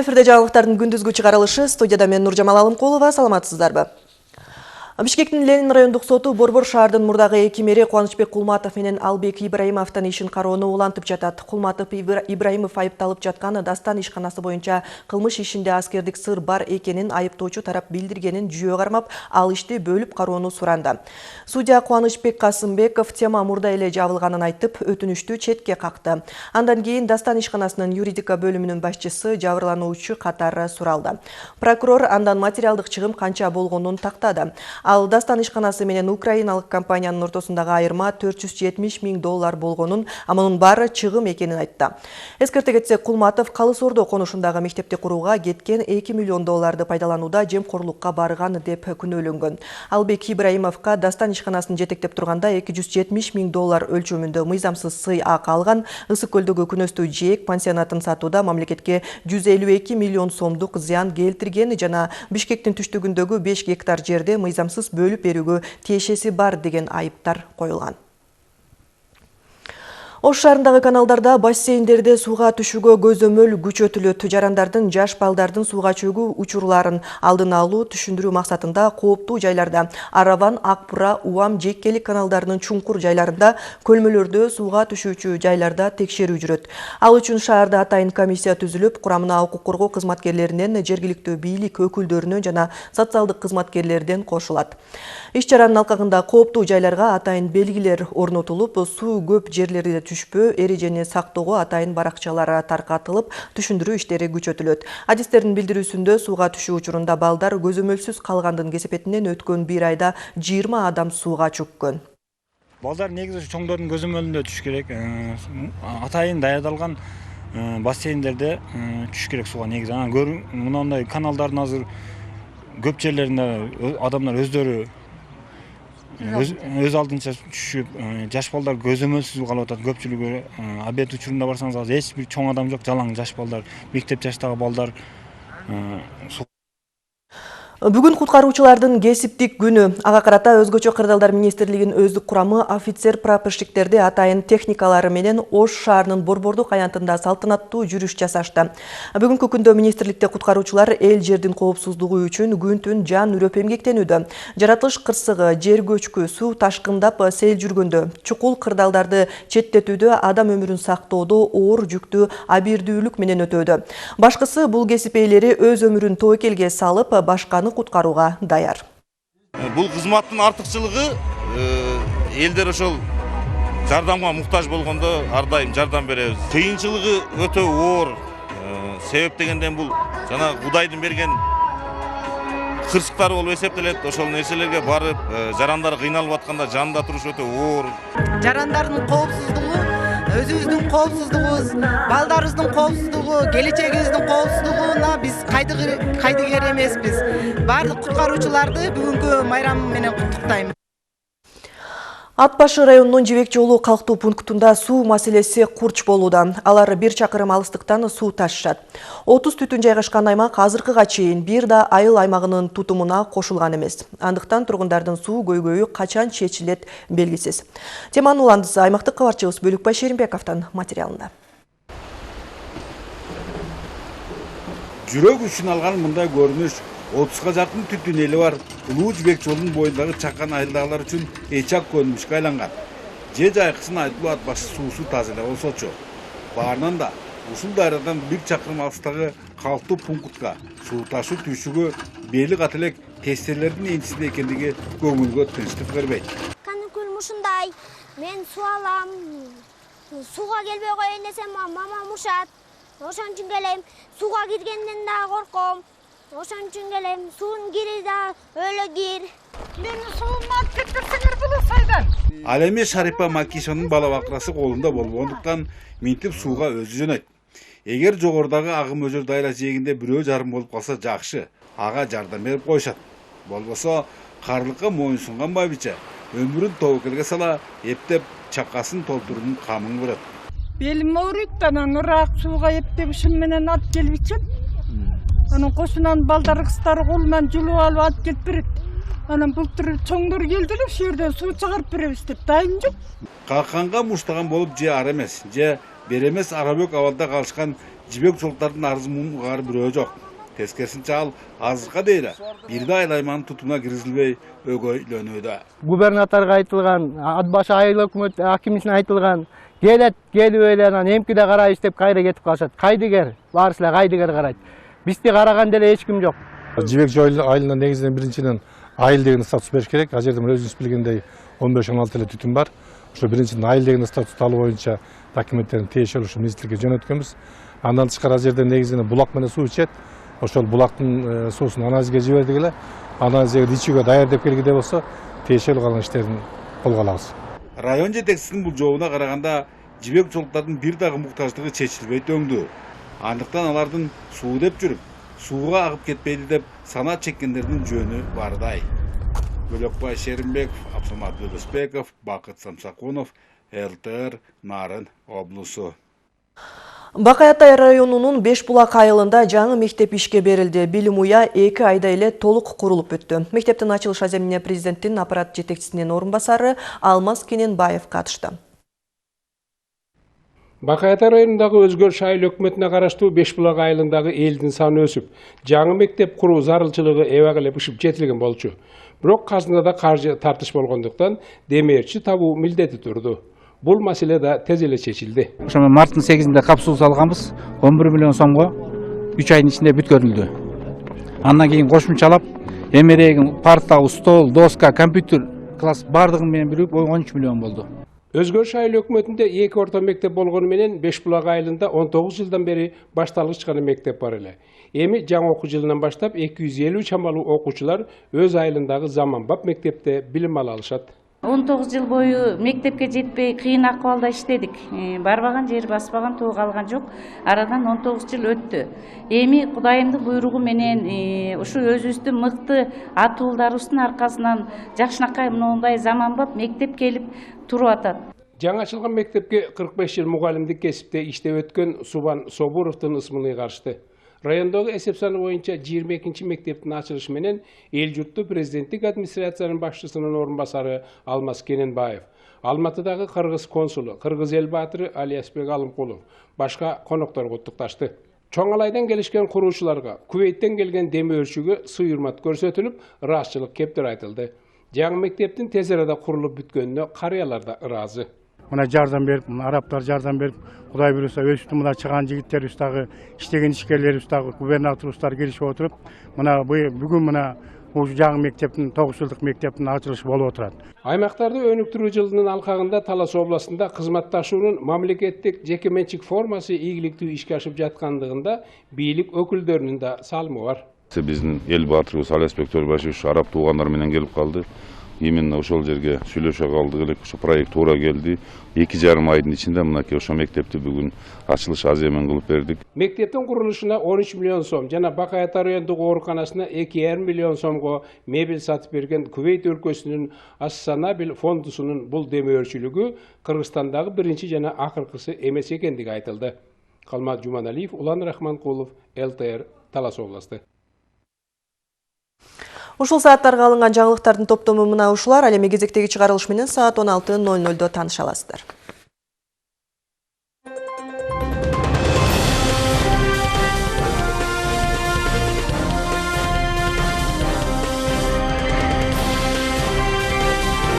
эфирде жаңалықтардың күндүзгү чыгарылышы. Студияда мен Нуржамал Алымкулова. Саламатсыздарбы? Бишкектин Ленин райондук соту Борбор шаардын мурдагы экимери Кубанычбек Кулматов менен Албек Ибраимовдун ишин кароону улантып жатат. Кулматов Ибраимов айыпталып жаткан Дастан ишканасы боюнча кылмыш ишинде аскердик сыр бар экенин айыптоочу тарап билдиргенин жүйө кармап, ал ишти бөлүп кароону суранды. Судья Кубанычбек Касымбеков тема мурда эле жабылганын айтып, өтүнүштү четке какты. Андан кийин Дастан ишканасынын юридика бөлүмүнүн башчысы жабырлануучу катары суралды. Прокурор андан материалдык чыгым канча болгонун тактады. Ал Дастан ишканасы менен украиналык компаниянын ортосундагы айырма $470 000 болгонун, а мунун баары чыгым экенин айтты. Эскерте кетсек, Кулматов Калыс Ордо конушундагы мектепти курууга кеткен $2 миллион пайдаланууда жемкорлукка барган деп күнөөлөнгөн. Албек Ибраимовго Дастан ишканасын жетектеп турганда $270 000 өлчөмүндө мыйзамсыз сый акы алган, Ысык көлдөгү күнөстүү жээк пансионатын сатууда мамлекетке 152 миллион сомдук зыян келтирген жана Бишкектин түштүгүндөгү 5 гектар жерде мыйзамсыз бөлүп берүүгө тиешеси бар деген айыптар коюлган. Ош шаарындагы каналдарда, бассейндерде сууга түшүүгө көзөмөл күчөтүлөт. Жарандардын, жаш балдардын сууга чөгүү учурларын алдын алуу, түшүндүрүү максатында кооптуу жайларда, Араван, Акбура, Уам, Жеккелик каналдарынын чуңкур жайларында, көлмөлөрдө сууга түшүүчү жайларда текшерүү жүрөт. Ал үчүн шаарда атайын комиссия түзүлүп, курамына укук коргоо кызматкерлеринен, жергиликтүү бийлик өкүлдөрүнөн жана социалдык кызматкерлерден кошулат. Иш чаранын алкагында кооптуу жайларга атайын белгилер орнотулуп, суу көп жерлерде түшпөө эрежени сактоого атайын баракчалары таркатылып, түшүндүрүү иштери күчөтүлөт. Адистердин билдирүүсүндө сууга түшүү учурунда балдар көзөмөлсүз калгандын кесепетинен өткөн 1 айда 20 адам сууга чөккөн. Балдар негизи чоңдордун көзөмөлүндө түшүш керек. Атайын даярдалган бассейндерде түшүш керек сууга негизи. Мындай каналдардын азыр көп жерлеринде адамдар өздөрү өз алдынча түшүп, жаш балдар көзөмөлсүз калып атат. Көпчүлүгү обед учурунда барсаңыз, азыр эч бир чоң адам жок, жалаң жаш балдар, мектеп жаштагы балдар. Бүгүн куткаруучулардын кесиптик күнү. Ага карата Өзгөчө кырдаалдар министрлигинин өздүк курамы офицер-прапорщиктерди атайын техникалары менен Ош шаарынын Борбордук аянтында салтанаттуу жүрүш жасашты. Бүгүнкү күндө министрликте куткаруучулар эл жердин коопсуздугу үчүн күн-түн жан үрөп эмгектенүүдө. Жаратылыш кырсыгы, жер көчкү, суу ташкындап сел жүргөндө, чукул кырдаалдарды четтетүүдө, адам өмүрүн сактоодо оор жүктү абийирдүүлүк менен өтөөдө. Башкысы бул кесип ээлери өз өмүрүн тобокелге салып, башканы куткарууга даяр. Бул кызматтын артыкчылыгы элдер ошол жардамга муктаж болгондо ар дайым жардам беребиз. Кыйынчылыгы өтө оор. Себеп дегенден бул жана Кудайдын берген кырсыктары болуп эсептелет. Ошол нерселерге барып, жарандар кыйналып атканда жанында туруш өтө оор. Жарандардын коопсуздугу, өзүбүздүн коопсуздугубуз, балдарыбыздын коопсуздугу, келечегибиздин коопсуздугуна биз кайдыгер эмеспиз. Бардык куткаруучуларды бүгүнкү майрам менен куттуктайм. Ат башы районунун Жибек жолу калктуу пунктунда суу маселеси курч болууда. Алар 1 чакырым алыстыктан суу ташышат. 30 түтүн жайгашкан аймак азыркыга чейин бир да айыл аймагынын тутумуна кошулган эмес. Андыктан тургундардын суу көйгөйү качан чечилет белгисиз. Теманын уландысы аймактык кабарчыбыз Бөлүкбай Шеримбековдун материалында. Жүрөк үчүн алган мындай көрүнүш 30га жакын түтүн эли бар Улуу Жибек жолунун боюндагы чакан айылдагылар үчүн эчак көрүнүшкө айланган. Же жайкысын айтылуу ат башы суусу таза эле болсочу. Баарынан да ушул дайрадан 1 чакырым алыстагы калктуу пунктка суу ташуу түшүүгө бели кат элек тестелердин энчисинде экендиги көңүлгө тынчтык бербейт. Каныкүл ушундай, мен суу алам, сууга келбей коеюн десем мамам ушат. Ошон үчүн келем, сууга киргенден да корком. Ошон үчүн келем, суун кири да өлө кир. Мени сууман кетирсеңер бул сайдан. Ал эми Шарипа Макишонун бала бакырасы колунда болбогондуктан минтип сууга өзү жөнөйт. Эгер жогорудагы агым өзөр дайра жээгинде бирөө жарым болуп калса жакшы, ага жардам берип коюшат. Болбосо карлыкка моюнсунган байбиче өмүрүн тобокелге сала эптеп чакасын толтуруунун камын көрөт. Белим ооруйт, анан ыраак сууга эптеп ушун менен алып келип ичем. Анан кошунан балдар кыздары колунан жулуп алып алып келип берет. Анан былтыр чоңдор келдилер, ушул жерден суу чыгарып беребиз деп дайын жок. Калканга муштаган болуп же ар эмес, же беремес арабөк абалда калышкан жибек жолдардын арызы мунун угаары бирөө жок. Тескерисинче ал азыркыга дейин бир да айлайманын тутумуна киргизилбей өгөйлөнүүдө. Губернаторга айтылган, ат башы айыл өкмөт акимисине айтылган, келип эле анан эмкиде карайбыз деп кайра кетип калышат. Кайдыгер, баарысы эле кайдыгер карайт. Бизди караган деле эч ким жок. Жибек жол айылына негизинен биринчиден айыл деген статус бериш керек. Ал жерде өзүңүз билгендей 15-16 эле түтүн бар. Ошо биринчиден айыл деген статус алуу боюнча документтерин тиешелүү ушу министрликке жөнөткөнбүз. Андан тышкары ал жерде негизинен булак менен суу ичет. Ошол булактын суусун анализге жибердик эле. Анализге ичүүгө даяр деп келгиде болсо тиешелүү калган иштерин колго алабыз. Район жетекчисинин бул жообуна караганда жибек жолдардын бир дагы муктаждыгы чечилбей төңдү. Андыктан алардын суу деп жүрүп, сууга агып кетпейди деп санаа чеккендердин жөнү бардай. Бөлөкбай Шеримбеков, Абсамат Бөлөсбеков, Бакыт Самсакунов, ЛТР, Нарын облусу. Бакай Атай районунун Бешбулак айылында жаңы мектеп ишке берилди. Билим уя 2 айда эле толук курулуп бүттү. Мектептин ачылыш аземине президенттин аппарат жетекчисинин орун басары Алмаз Кененбаев катышты. Бакай Атай районундагы Өзгөрүш айыл өкмөтүнө караштуу Бешбулак айылындагы элдин саны өсүп, жаңы мектеп куруу зарылчылыгы эбак эле бышып жетилген болчу. Бирок казынада каржы тартыш болгондуктан демээрчи табуу милдети турду. Бул маселе да тез эле чечилди. Ошо марттын 8-inde капсул салганбыз, 11 миллион сомго 3 айдын ичинде бүткөрүлдү. Андан кийин кошумчалап, эмерегин, парта, стол, доска, компьютер класс бардыгын менен бирип 13 миллион болду. Өзгөрүш айыл өкмөтүндө 2 орто мектеп болгону менен Бешбулак айылында 19 жылдан бери башталгыч гана мектеп бар эле. Эми жаңы окуу жылынан баштап 250 чамалуу окуучулар өз айылындагы заманбап мектепте билим ала алышат. 19 жыл бою мектепке жетпей кыйын акыбалда иштедик. Барбаган жер баспаган тоо калган жок. Арадан 19 жыл өттү. Эми Кудайымдын буйругу менен ушу өзүбүздүн мыкты атуулдарыбыздын аркасынан жакшынакай мындай заманбап мектеп келип туруп атат. Жаңы ачылган мектепке 45 жыл мугалимдик кесипте иштеп өткөн Субан Собуровдун ысмыны карышты. Райондогу эсеп саны боюнча 22-нчи мектептин ачылышы менен эл журтту президенттик администрациянын башчысынын орун басары Алмаз Кененбаев, Алматыдагы кыргыз консулу, кыргыз эл баатыры Алиасбек Алымкулов башка коноктор куттукташты. Чоң Алайдан келишкен куруучуларга, Кувейттен келген демөөрчүгө сый-урмат көрсөтүлүп, ыраазычылык кептер айтылды. Жаңы мектептин тез арада курулуп бүткөнүнө карыялар да ыраазы. Мына жардам берип, араптар жардам берип, Кудай буюрса өстүн мына чыган жигиттерибиз дагы, иштеген ишкерлерибиз дагы, губернаторубуздар келишип отуруп, мына бүгүн мына ушу жаңы мектептин 9 жылдык мектептин ачылышы болуп отурат. Аймактарды өнүктүрүү жылынын алкагында Талас областында кызматташуунун мамлекеттик жеке менчик формасы ийгиликтүү ишке ашып жаткандыгында бийлик өкүлдөрүнүн да салымы бар. Биздин эл баатырыбыз Алиасбек Төрбашевич араб туугандар менен келип калды. Именно ошол жерге сүйлөшө калдык элек, ошо проект туура келди. 2,5 айдын ичинде мынакей ошо мектепти бүгүн ачылыш аземен кылып бердик. Мектептин курулушуна 13 миллион сом жана Бакай Атай райондук ооруканасына 2,5 миллион сомго мебель сатып берген Кувейт өлкөсүнүн Ас-Санабил фондусунун бул демөөрчүлүгү Кыргызстандагы биринчи жана акыркысы эмес экендиги айтылды. Калмат Жуманалиев, Улан Рахманкулов, ЛТР, Талас областы. Ушул сааттарга алынган жаңылыктардын топтому мына ушулар. Ал эми кезектеги чыгарылыш менен саат 16:00 тааныша аласыздар.